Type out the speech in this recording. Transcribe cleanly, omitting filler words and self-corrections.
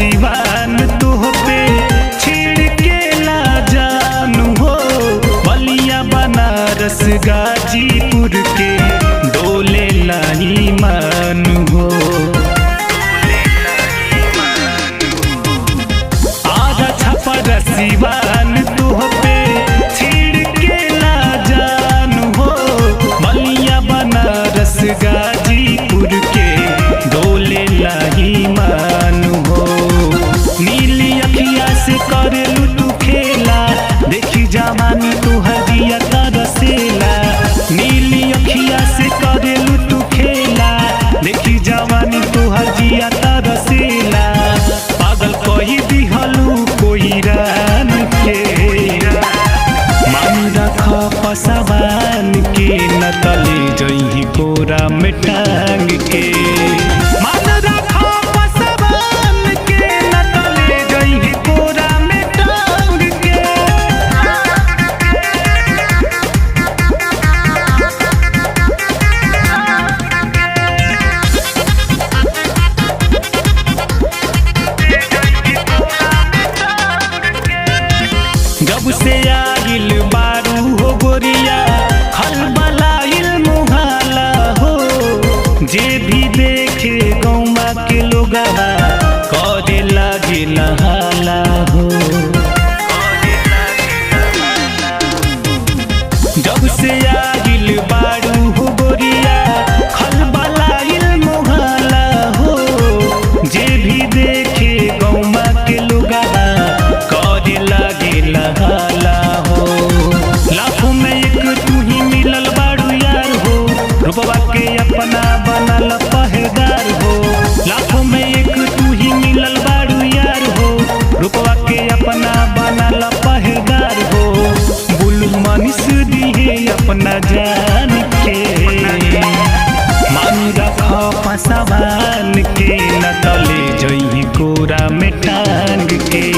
सिवान तुह पे छिड़केला जानू हो। बलिया बनारस गाजीपुर के डोले लाई मान हो। आधा छपर सिवान तुह पे छिड़केला जानू हो। बलिया बनारस गाजीपुर के डोले लाई मान हो। नीली अखिया से करेलू तू खेला, देखी जवानी तू हदिया तरसेला। नीली अखिया से करेलू तू खेला, देखी जवानी तू हदिया तरसेला। पागल कही दिहलू कोई रान के, मान रख पसवान के न तले जही कोरा में टांग के। मान रख पसवान के न तले जही कोरा में टांग के। जब से आगिल बारू हो गोरिया खलबलाइल मुहाला हो। जे भी देखे गौवा के लोगा करे लागे नहाला हो। जब से आगिल बारू हो गोरिया खलबलाइल मुहाला हो। जे भी देखे गौवा के लोगा करे लागे नहाला हो। लाखों में एक तू ही मिलल बारू यार हो, रूपवा के अपना बनल पहरेदार हो। लाखों में एक तू ही मिलल बारू यार हो, रूपवा के अपना बनल पहरेदार हो। बुल मनीष दिए अपना जान के, मान रख पसवान के न तले जही कोरा में टांग के।